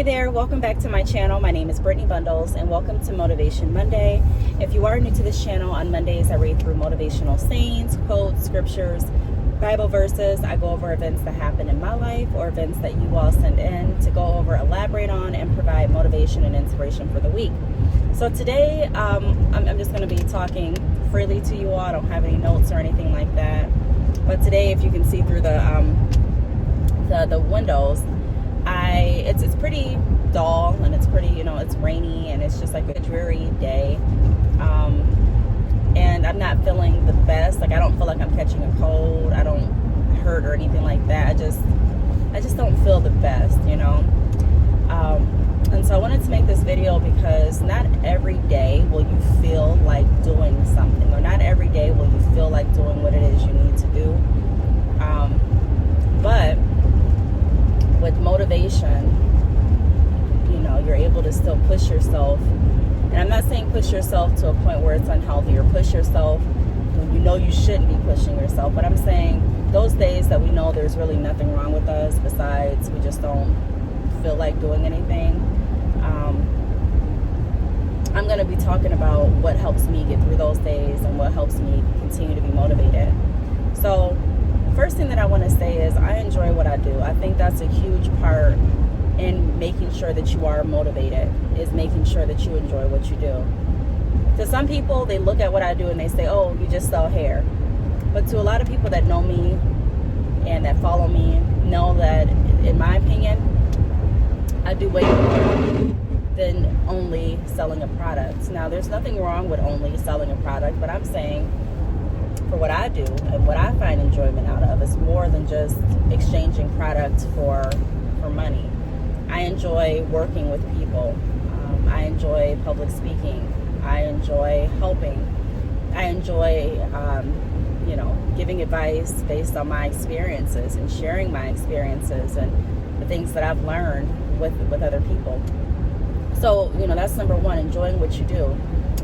Hey there, welcome back to my channel. My name is Brittany Bundles and welcome to Motivation Monday. If you are new to this channel, on Mondays I read through motivational sayings, quotes, scriptures, Bible verses. I go over events that happen in my life or events that you all send in to go over, elaborate on, and provide motivation and inspiration for the week. So today I'm just going to be talking freely to you all. I don't have any notes or anything like that. But today, if you can see through the windows, it's pretty dull and it's pretty, it's rainy and it's just like a dreary day. And I'm not feeling the best. Like, I don't feel like I'm catching a cold. I don't hurt or anything like that. I just don't feel the best, And so I wanted to make this video because not every day will you feel like doing something, or not every day will you feel like doing what it is you need to do. But with motivation, you're able to still push yourself. And I'm not saying push yourself to a point where it's unhealthy, or push yourself when you know you shouldn't be pushing yourself. But I'm saying those days that we know there's really nothing wrong with us besides we just don't feel like doing anything. I'm going to be talking about what helps me get through those days and what helps me continue to be motivated. So first thing that I want to say is I enjoy what I do. I think that's a huge part in making sure that you are motivated, is making sure that you enjoy what you do. To some people, they look at what I do and they say, oh, you just sell hair. But to a lot of people that know me and that follow me know that, in my opinion, I do way more than only selling a product. Now, there's nothing wrong with only selling a product, but I'm saying for what I do and what I find enjoyment out of is more than just exchanging products for money. I enjoy working with people. I enjoy public speaking. I enjoy helping. I enjoy, giving advice based on my experiences and sharing my experiences and the things that I've learned with other people. So, that's number one, enjoying what you do.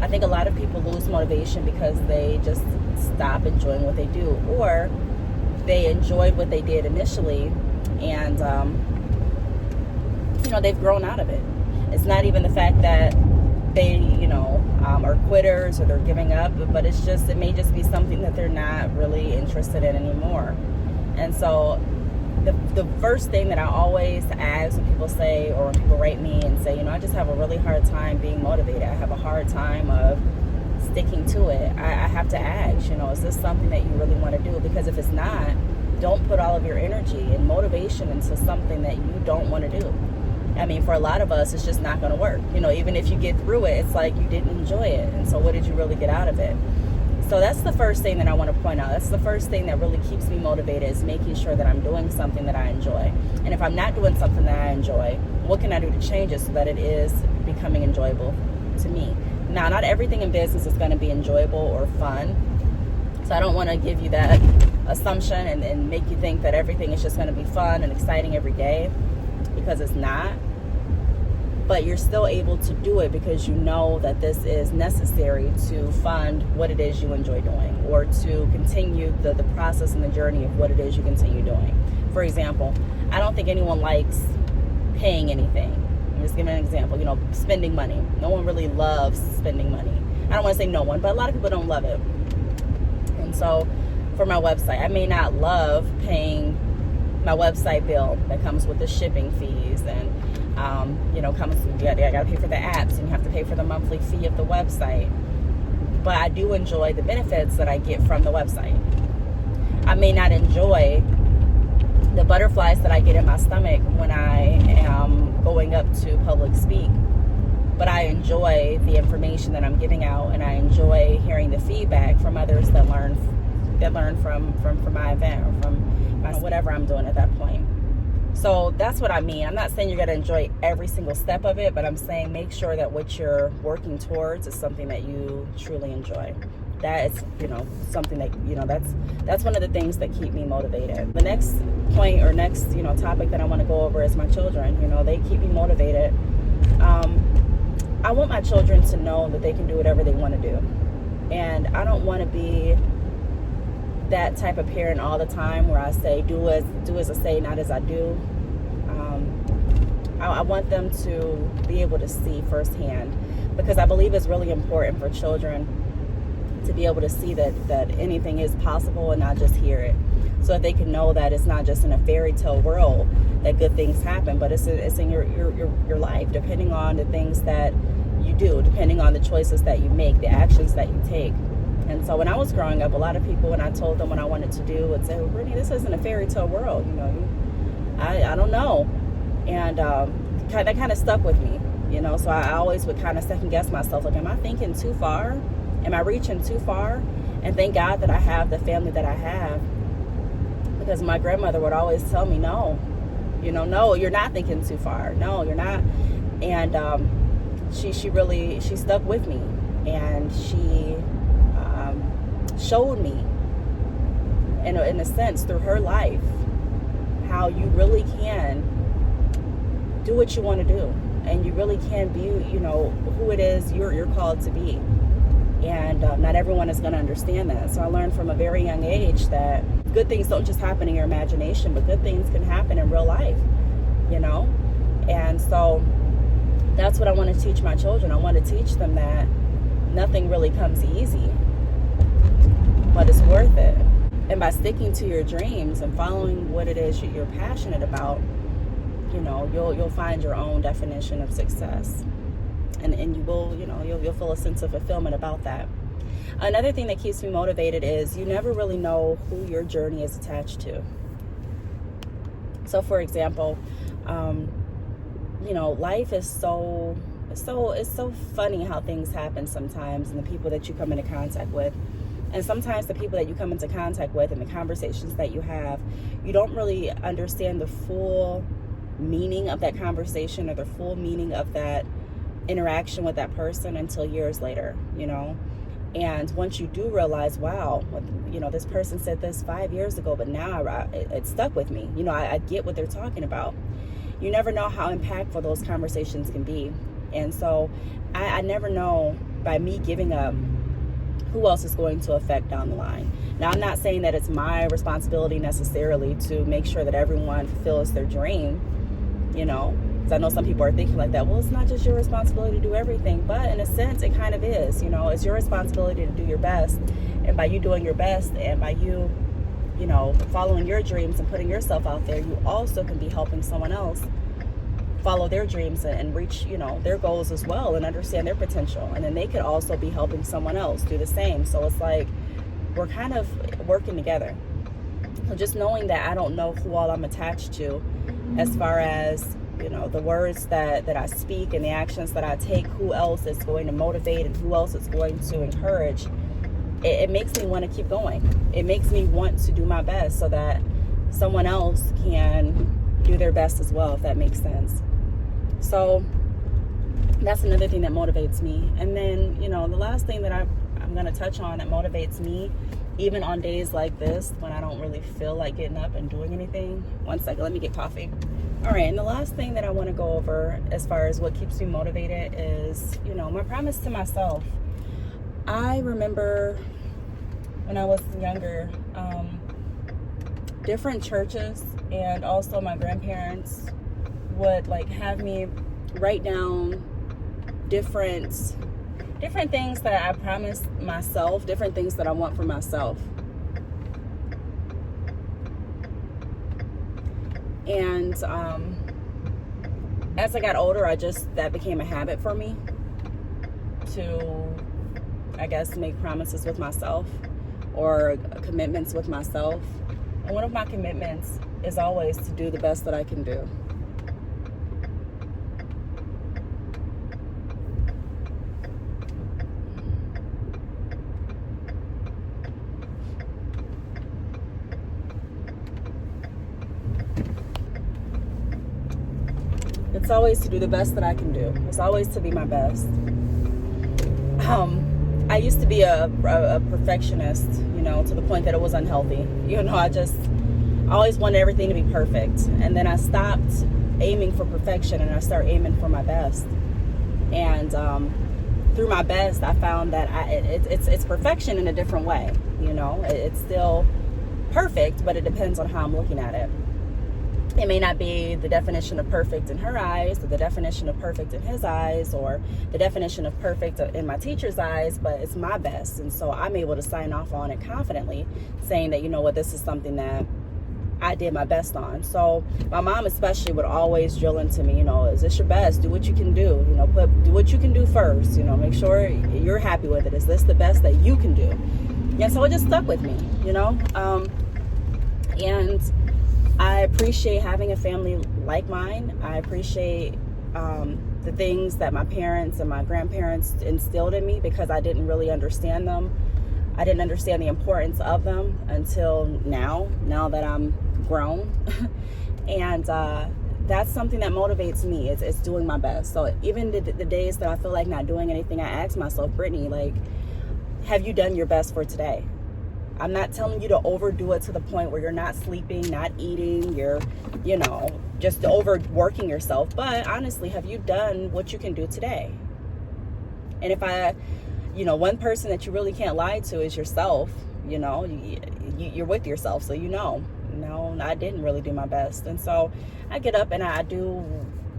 I think a lot of people lose motivation because they just stop enjoying what they do, or they enjoyed what they did initially and, they've grown out of it. It's not even the fact that they, are quitters or they're giving up, but it may just be something that they're not really interested in anymore. And so the first thing that I always ask when people say, or when people write me and say, I just have a really hard time being motivated. I have a hard time of sticking to it. I have to ask, is this something that you really want to do? Because if it's not, don't put all of your energy and motivation into something that you don't want to do. I mean, for a lot of us, it's just not going to work. Even if you get through it, it's like you didn't enjoy it. And so what did you really get out of it? So that's the first thing that I want to point out. That's the first thing that really keeps me motivated, is making sure that I'm doing something that I enjoy. And if I'm not doing something that I enjoy, what can I do to change it so that it is becoming enjoyable to me? Now, not everything in business is going to be enjoyable or fun. So I don't want to give you that assumption and make you think that everything is just going to be fun and exciting every day, because it's not. But you're still able to do it because you know that this is necessary to fund what it is you enjoy doing, or to continue the process and the journey of what it is you continue doing. For example, I don't think anyone likes paying anything. I'm just giving an example, spending money. No one really loves spending money. I don't want to say no one, but a lot of people don't love it. And so for my website, I may not love paying my website bill that comes with the shipping fees and I got to pay for the apps, and you have to pay for the monthly fee of the website. But I do enjoy the benefits that I get from the website. I may not enjoy the butterflies that I get in my stomach when I am going up to public speak, but I enjoy the information that I'm giving out, and I enjoy hearing the feedback from others that learn from my event, or from whatever I'm doing at that point. So that's what I mean. I'm not saying you're going to enjoy every single step of it, but I'm saying make sure that what you're working towards is something that you truly enjoy. That is, something that, that's one of the things that keep me motivated. The next point, or next, topic that I want to go over is my children. They keep me motivated. I want my children to know that they can do whatever they want to do. And I don't want to be that type of parent all the time where I say, do as I say, not as I do. I want them to be able to see firsthand, because I believe it's really important for children to be able to see that anything is possible and not just hear it, so that they can know that it's not just in a fairy tale world that good things happen, but it's in your life, depending on the things that you do, depending on the choices that you make, the actions that you take. And so when I was growing up, a lot of people, when I told them what I wanted to do, would say, well, Brittany, this isn't a fairy tale world, I don't know. And that kind of stuck with me, so I always would kind of second guess myself, like, am I thinking too far? Am I reaching too far? And thank God that I have the family that I have, because my grandmother would always tell me, no, no, you're not thinking too far. No, you're not. And she stuck with me, and she showed me, in a sense, through her life, how you really can do what you want to do, and you really can be, who it is you're called to be. And not everyone is going to understand that. So I learned from a very young age that good things don't just happen in your imagination, but good things can happen in real life, And so that's what I want to teach my children. I want to teach them that nothing really comes easy, but it's worth it. And by sticking to your dreams and following what it is you're passionate about, you'll find your own definition of success. And you will, you'll feel a sense of fulfillment about that. Another thing that keeps me motivated is you never really know who your journey is attached to. So, for example, life is it's so funny how things happen sometimes, and the people that you come into contact with. And sometimes the people that you come into contact with and the conversations that you have, you don't really understand the full meaning of that conversation or the full meaning of that interaction with that person until years later, And once you do realize, wow, this person said this 5 years ago, but now it stuck with me. I get what they're talking about. You never know how impactful those conversations can be. And so I never know, by me giving up, who else is going to affect down the line. Now, I'm not saying that it's my responsibility necessarily to make sure that everyone fulfills their dream, because I know some people are thinking like that. Well, it's not just your responsibility to do everything, but in a sense, it kind of is. It's your responsibility to do your best, and by you doing your best, and by you, following your dreams and putting yourself out there, you also can be helping someone else follow their dreams and reach, their goals as well, and understand their potential. And then they could also be helping someone else do the same. So it's like we're kind of working together. So just knowing that I don't know who all I'm attached to, as far as the words that I speak and the actions that I take, who else is going to motivate and who else is going to encourage, it makes me want to keep going. It makes me want to do my best so that someone else can do their best as well, if that makes sense. So that's another thing that motivates me. And then, the last thing that I'm going to touch on that motivates me, even on days like this when I don't really feel like getting up and doing anything. One second, let me get coffee. All right, and the last thing that I want to go over as far as what keeps me motivated is, my promise to myself. I remember when I was younger, different churches and also my grandparents would have me write down different things that I promised myself, different things that I want for myself. And as I got older, that became a habit for me to, I guess, make promises with myself or commitments with myself. And one of my commitments is always to do the best that I can do. It's always to do the best that I can do. It's always to be my best. I used to be a perfectionist, to the point that it was unhealthy. I always wanted everything to be perfect. And then I stopped aiming for perfection and I started aiming for my best. And through my best, I found that it's perfection in a different way. It's still perfect, but it depends on how I'm looking at it. It may not be the definition of perfect in her eyes, or the definition of perfect in his eyes, or the definition of perfect in my teacher's eyes, but it's my best. And so I'm able to sign off on it confidently, saying that, you know what, this is something that I did my best on. So my mom especially would always drill into me, you know, is this your best? Do what you can do. You know, do what you can do first. You know, make sure you're happy with it. Is this the best that you can do? And so it just stuck with me, you know. And I appreciate having a family like mine. I appreciate the things that my parents and my grandparents instilled in me, because I didn't really understand them. I didn't understand the importance of them until now that I'm grown. And that's something that motivates me. It's doing my best. So even the days that I feel like not doing anything, I ask myself, Brittany, like, have you done your best for today? I'm not telling you to overdo it to the point where you're not sleeping, not eating, you're, you know, just overworking yourself. But honestly, have you done what you can do today? And if you know, one person that you really can't lie to is yourself. You know, you're with yourself, so you know, no, I didn't really do my best. And so I get up and I do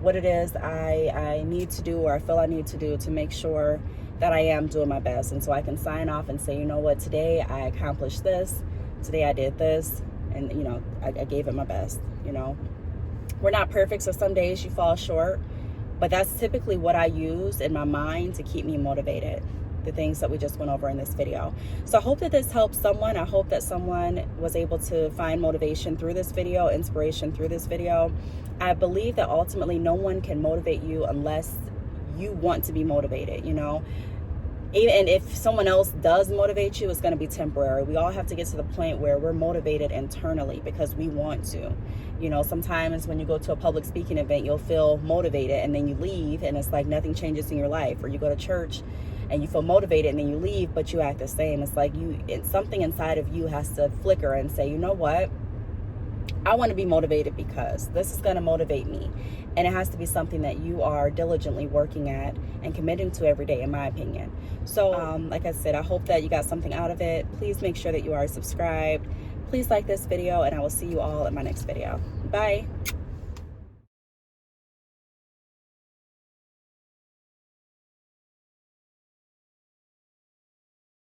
what it is I need to do, or I feel I need to do, to make sure that I am doing my best. And so I can sign off and say, you know what, today I accomplished this, today I did this, and, you know, I gave it my best. You know, we're not perfect, so some days you fall short, but that's typically what I use in my mind to keep me motivated, the things that we just went over in this video. So I hope that this helps someone. I hope that someone was able to find motivation through this video, inspiration through this video. I believe that ultimately no one can motivate you unless you want to be motivated, you know. Even if someone else does motivate you, it's going to be temporary. We all have to get to the point where we're motivated internally because we want to. You know, sometimes when you go to a public speaking event, you'll feel motivated and then you leave and it's like nothing changes in your life. Or you go to church and you feel motivated and then you leave, but you act the same. It's like something inside of you has to flicker and say, you know what? I want to be motivated because this is going to motivate me. And it has to be something that you are diligently working at and committing to every day, in my opinion. So like I said, I hope that you got something out of it. Please make sure that you are subscribed. Please like this video, and I will see you all in my next video. Bye.